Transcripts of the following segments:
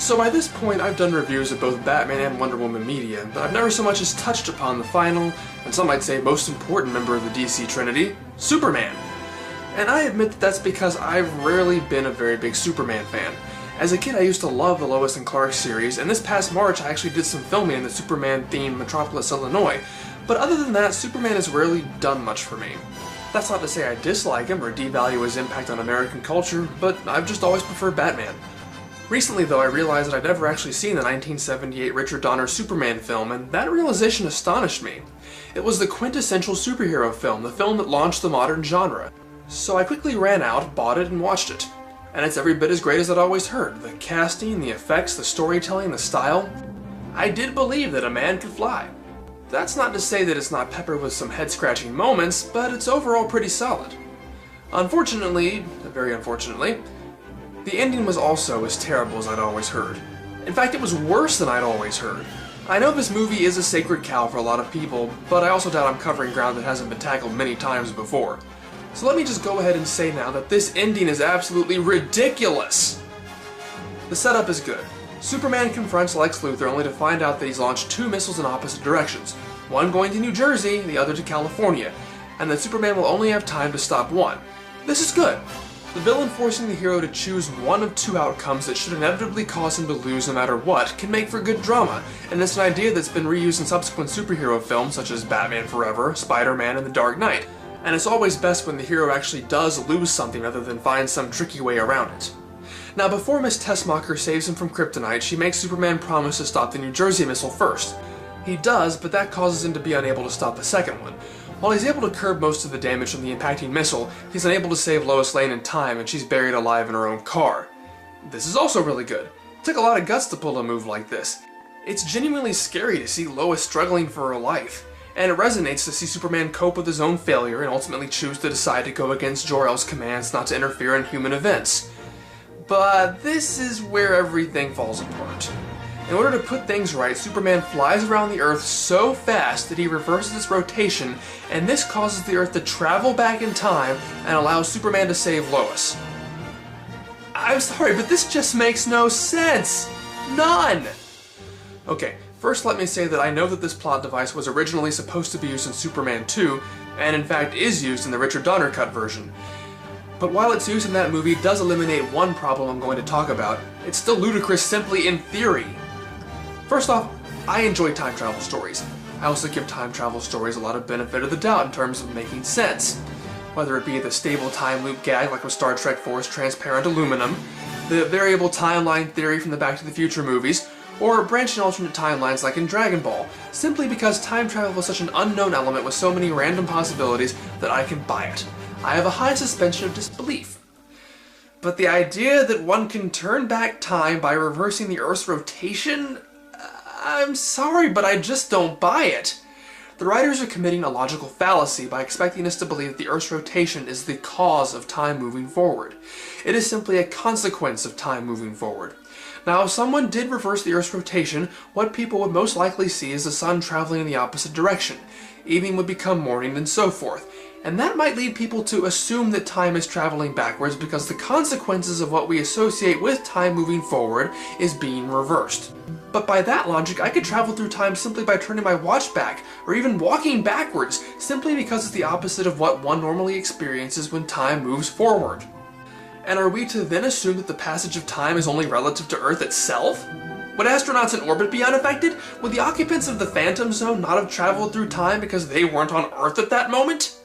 So by this point, I've done reviews of both Batman and Wonder Woman media, but I've never so much as touched upon the final, and some might say most important member of the DC Trinity, Superman. And I admit that that's because I've rarely been a very big Superman fan. As a kid, I used to love the Lois and Clark series, and this past March I actually did some filming in the Superman-themed Metropolis, Illinois. But other than that, Superman has rarely done much for me. That's not to say I dislike him or devalue his impact on American culture, but I've just always preferred Batman. Recently, though, I realized that I'd never actually seen the 1978 Richard Donner Superman film, and that realization astonished me. It was the quintessential superhero film, the film that launched the modern genre. So I quickly ran out, bought it, and watched it. And it's every bit as great as I'd always heard. The casting, the effects, the storytelling, the style. I did believe that a man could fly. That's not to say that it's not peppered with some head-scratching moments, but it's overall pretty solid. Unfortunately, very unfortunately, the ending was also as terrible as I'd always heard. In fact, it was worse than I'd always heard. I know this movie is a sacred cow for a lot of people, but I also doubt I'm covering ground that hasn't been tackled many times before. So let me just go ahead and say now that this ending is absolutely ridiculous! The setup is good. Superman confronts Lex Luthor only to find out that he's launched 2 missiles in opposite directions, one going to New Jersey, the other to California, and that Superman will only have time to stop one. This is good. The villain forcing the hero to choose one of 2 outcomes that should inevitably cause him to lose no matter what can make for good drama, and it's an idea that's been reused in subsequent superhero films such as Batman Forever, Spider-Man, and The Dark Knight. And it's always best when the hero actually does lose something rather than find some tricky way around it. Now, before Miss Tessmacher saves him from kryptonite, she makes Superman promise to stop the New Jersey missile first. He does, but that causes him to be unable to stop the second one. While he's able to curb most of the damage from the impacting missile, he's unable to save Lois Lane in time, and she's buried alive in her own car. This is also really good. It took a lot of guts to pull a move like this. It's genuinely scary to see Lois struggling for her life, and it resonates to see Superman cope with his own failure and ultimately choose to decide to go against Jor-El's commands not to interfere in human events. But this is where everything falls apart. In order to put things right, Superman flies around the Earth so fast that he reverses its rotation, and this causes the Earth to travel back in time and allows Superman to save Lois. I'm sorry, but this just makes no sense! None! Okay, first let me say that I know that this plot device was originally supposed to be used in Superman 2, and in fact is used in the Richard Donner cut version. But while its use in that movie does eliminate one problem I'm going to talk about, it's still ludicrous simply in theory. First off, I enjoy time travel stories. I also give time travel stories a lot of benefit of the doubt in terms of making sense. Whether it be the stable time loop gag like with Star Trek IV's transparent aluminum, the variable timeline theory from the Back to the Future movies, or branching alternate timelines like in Dragon Ball, simply because time travel is such an unknown element with so many random possibilities that I can buy it. I have a high suspension of disbelief. But the idea that one can turn back time by reversing the Earth's rotation? I'm sorry, but I just don't buy it. The writers are committing a logical fallacy by expecting us to believe that the Earth's rotation is the cause of time moving forward. It is simply a consequence of time moving forward. Now, if someone did reverse the Earth's rotation, what people would most likely see is the sun traveling in the opposite direction. Evening would become morning and so forth. And that might lead people to assume that time is traveling backwards because the consequences of what we associate with time moving forward is being reversed. But by that logic, I could travel through time simply by turning my watch back, or even walking backwards, simply because it's the opposite of what one normally experiences when time moves forward. And are we to then assume that the passage of time is only relative to Earth itself? Would astronauts in orbit be unaffected? Would the occupants of the Phantom Zone not have traveled through time because they weren't on Earth at that moment?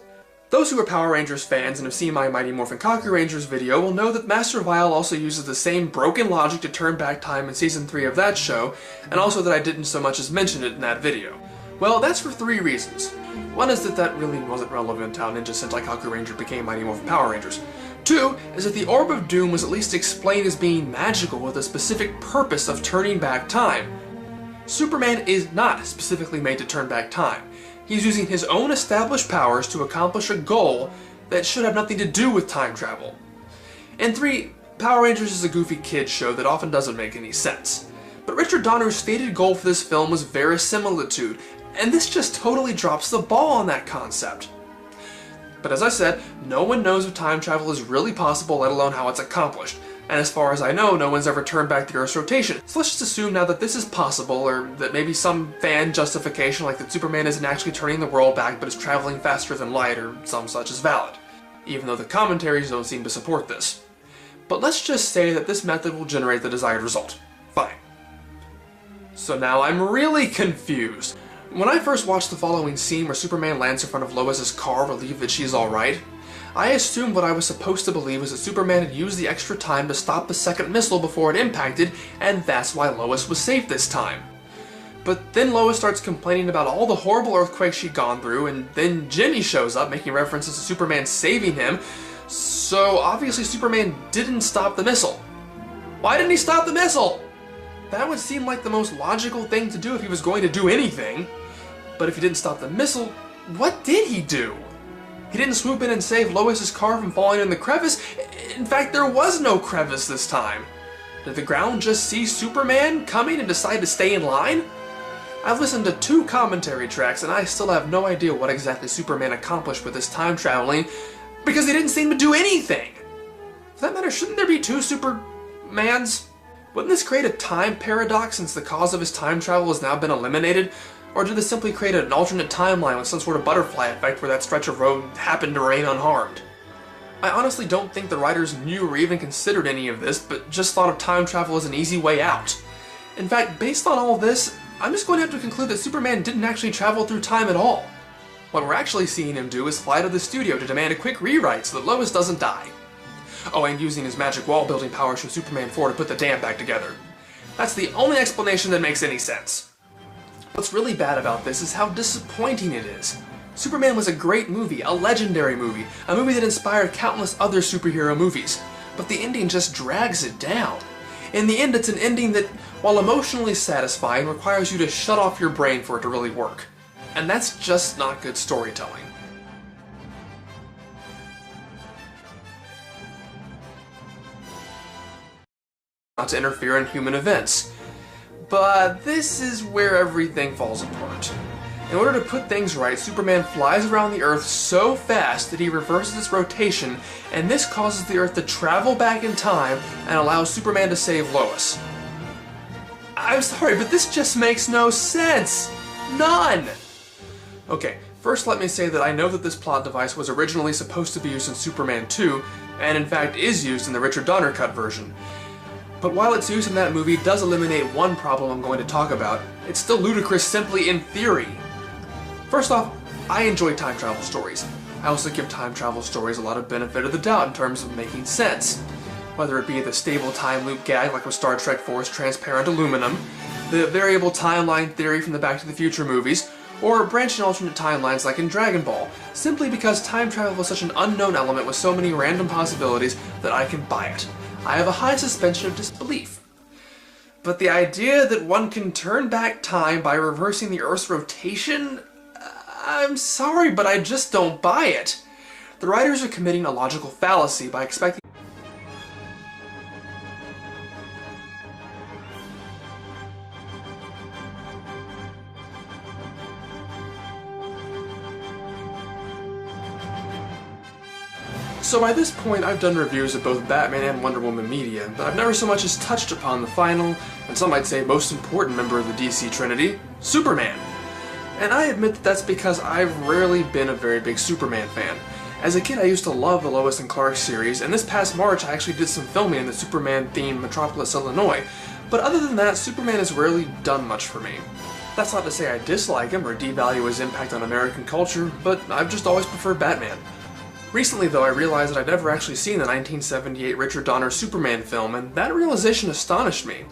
Those who are Power Rangers fans and have seen my Mighty Morphin Kaku Rangers video will know that Master Vile also uses the same broken logic to turn back time in Season 3 of that show, and also that I didn't so much as mention it in that video. Well, that's for 3 reasons. One is that really wasn't relevant how Ninja Sentai Kaku Ranger became Mighty Morphin Power Rangers. 2 is that the Orb of Doom was at least explained as being magical with a specific purpose of turning back time. Superman is not specifically made to turn back time. He's using his own established powers to accomplish a goal that should have nothing to do with time travel. And 3, Power Rangers is a goofy kids show that often doesn't make any sense. But Richard Donner's stated goal for this film was verisimilitude, and this just totally drops the ball on that concept. But as I said, no one knows if time travel is really possible, let alone how it's accomplished. And as far as I know, no one's ever turned back the Earth's rotation. So let's just assume now that this is possible, or that maybe some fan justification like that Superman isn't actually turning the world back but is traveling faster than light or some such is valid, even though the commentaries don't seem to support this. But let's just say that this method will generate the desired result. Fine. So now I'm really confused. When I first watched the following scene where Superman lands in front of Lois's car relieved that she's alright, I assumed what I was supposed to believe was that Superman had used the extra time to stop the second missile before it impacted, and that's why Lois was safe this time. But then Lois starts complaining about all the horrible earthquakes she'd gone through, and then Jimmy shows up making references to Superman saving him, so obviously Superman didn't stop the missile. Why didn't he stop the missile? That would seem like the most logical thing to do if he was going to do anything. But if he didn't stop the missile, what did he do? He didn't swoop in and save Lois's car from falling in the crevice. In fact, there was no crevice this time. Did the ground just see Superman coming and decide to stay in line? I've listened to 2 commentary tracks and I still have no idea what exactly Superman accomplished with his time traveling because he didn't seem to do anything. For that matter, shouldn't there be 2 Supermans? Wouldn't this create a time paradox since the cause of his time travel has now been eliminated? Or did this simply create an alternate timeline with some sort of butterfly effect where that stretch of road happened to remain unharmed? I honestly don't think the writers knew or even considered any of this, but just thought of time travel as an easy way out. In fact, based on all this, I'm just going to have to conclude that Superman didn't actually travel through time at all. What we're actually seeing him do is fly to the studio to demand a quick rewrite so that Lois doesn't die. Oh, and using his magic wall-building powers from Superman 4 to put the dam back together. That's the only explanation that makes any sense. What's really bad about this is how disappointing it is. Superman was a great movie, a legendary movie, a movie that inspired countless other superhero movies, but the ending just drags it down. In the end, it's an ending that, while emotionally satisfying, requires you to shut off your brain for it to really work. And that's just not good storytelling. Not to interfere in human events. But this is where everything falls apart. In order to put things right, Superman flies around the Earth so fast that he reverses its rotation, and this causes the Earth to travel back in time and allows Superman to save Lois. I'm sorry, but this just makes no sense! None! Okay, first let me say that I know that this plot device was originally supposed to be used in Superman 2, and in fact is used in the Richard Donner cut version. But while its use in that movie does eliminate one problem I'm going to talk about, it's still ludicrous simply in theory. First off, I enjoy time travel stories. I also give time travel stories a lot of benefit of the doubt in terms of making sense. Whether it be the stable time loop gag like with Star Trek 4's transparent aluminum, the variable timeline theory from the Back to the Future movies, or branching alternate timelines like in Dragon Ball, simply because time travel is such an unknown element with so many random possibilities that I can buy it. I have a high suspension of disbelief. But the idea that one can turn back time by reversing the Earth's rotation? I'm sorry, but I just don't buy it. The writers are committing a logical fallacy by expecting So by this point, I've done reviews of both Batman and Wonder Woman media, but I've never so much as touched upon the final, and some might say most important member of the DC Trinity, Superman. And I admit that that's because I've rarely been a very big Superman fan. As a kid, I used to love the Lois and Clark series, and this past March I actually did some filming in the Superman-themed Metropolis, Illinois, but other than that, Superman has rarely done much for me. That's not to say I dislike him or devalue his impact on American culture, but I've just always preferred Batman. Recently, though, I realized that I'd never actually seen the 1978 Richard Donner Superman film, and that realization astonished me.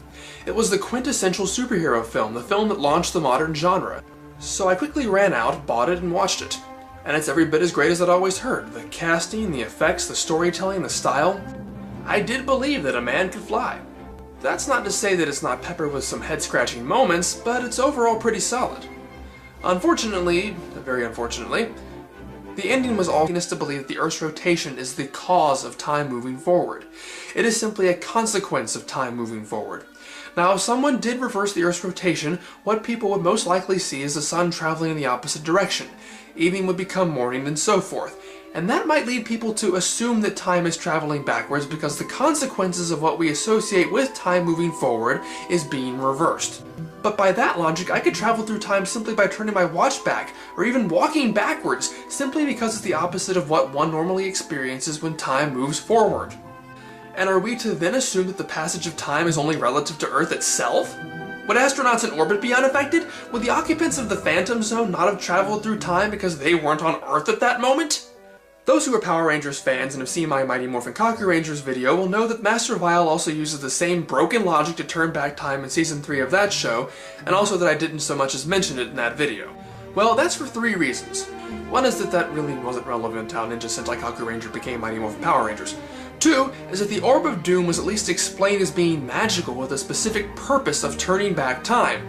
It was the quintessential superhero film, the film that launched the modern genre. So I quickly ran out, bought it, and watched it. And it's every bit as great as I'd always heard. The casting, the effects, the storytelling, the style. I did believe that a man could fly. That's not to say that it's not peppered with some head-scratching moments, but it's overall pretty solid. Unfortunately, very unfortunately, the ending was all us to believe that the Earth's rotation is the cause of time moving forward. It is simply a consequence of time moving forward. Now, if someone did reverse the Earth's rotation, what people would most likely see is the sun traveling in the opposite direction. Evening would become morning and so forth. And that might lead people to assume that time is traveling backwards because the consequences of what we associate with time moving forward is being reversed. But by that logic, I could travel through time simply by turning my watch back, or even walking backwards, simply because it's the opposite of what one normally experiences when time moves forward. And are we to then assume that the passage of time is only relative to Earth itself? Would astronauts in orbit be unaffected? Would the occupants of the Phantom Zone not have traveled through time because they weren't on Earth at that moment? Those who are Power Rangers fans and have seen my Mighty Morphin Kaku Rangers video will know that Master Vile also uses the same broken logic to turn back time in Season 3 of that show, and also that I didn't so much as mention it in that video. Well, that's for 3 reasons. One is that really wasn't relevant to how Ninja Sentai Kaku Ranger became Mighty Morphin Power Rangers. 2 is that the Orb of Doom was at least explained as being magical with a specific purpose of turning back time.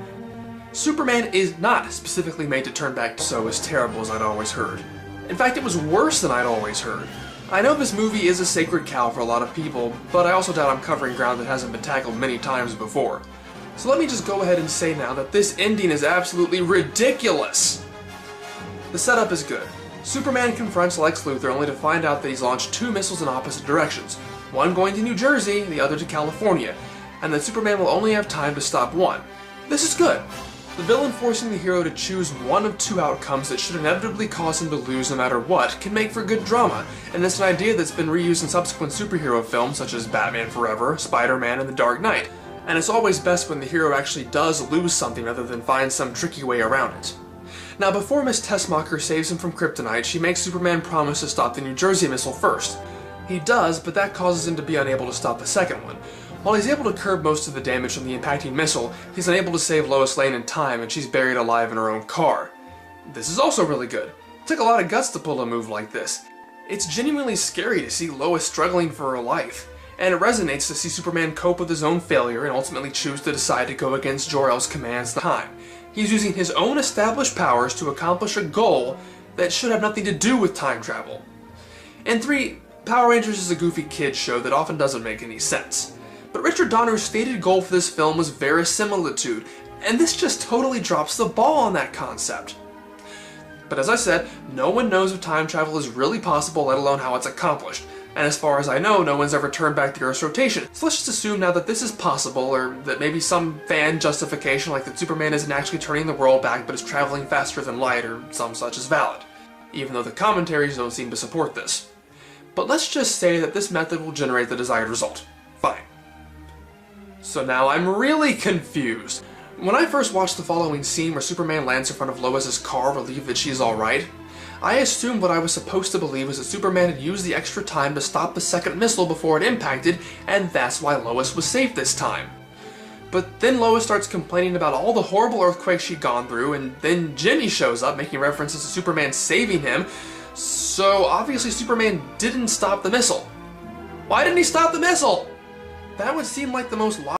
Superman is not specifically made to turn back, so as terrible as I'd always heard. In fact, it was worse than I'd always heard. I know this movie is a sacred cow for a lot of people, but I also doubt I'm covering ground that hasn't been tackled many times before. So let me just go ahead and say now that this ending is absolutely ridiculous! The setup is good. Superman confronts Lex Luthor only to find out that he's launched 2 missiles in opposite directions, one going to New Jersey, the other to California, and that Superman will only have time to stop one. This is good. The villain forcing the hero to choose one of 2 outcomes that should inevitably cause him to lose no matter what can make for good drama, and it's an idea that's been reused in subsequent superhero films such as Batman Forever, Spider-Man, and The Dark Knight. And it's always best when the hero actually does lose something rather than find some tricky way around it. Now, before Miss Tessmacher saves him from kryptonite, she makes Superman promise to stop the New Jersey missile first. He does, but that causes him to be unable to stop the second one. While he's able to curb most of the damage from the impacting missile, he's unable to save Lois Lane in time, and she's buried alive in her own car. This is also really good. It took a lot of guts to pull a move like this. It's genuinely scary to see Lois struggling for her life, and it resonates to see Superman cope with his own failure and ultimately choose to decide to go against Jor-El's commands this time. He's using his own established powers to accomplish a goal that should have nothing to do with time travel. And 3, Power Rangers is a goofy kids show that often doesn't make any sense. But Richard Donner's stated goal for this film was verisimilitude, and this just totally drops the ball on that concept. But as I said, no one knows if time travel is really possible, let alone how it's accomplished. And as far as I know, no one's ever turned back the Earth's rotation. So let's just assume now that this is possible, or that maybe some fan justification like that Superman isn't actually turning the world back but is traveling faster than light or some such is valid. Even though the commentaries don't seem to support this. But let's just say that this method will generate the desired result. Fine. So now I'm really confused. When I first watched the following scene where Superman lands in front of Lois's car relieved that she's alright, I assumed what I was supposed to believe was that Superman had used the extra time to stop the second missile before it impacted, and that's why Lois was safe this time. But then Lois starts complaining about all the horrible earthquakes she'd gone through, and then Jimmy shows up making references to Superman saving him, so obviously Superman didn't stop the missile. Why didn't he stop the missile? That would seem like the most logical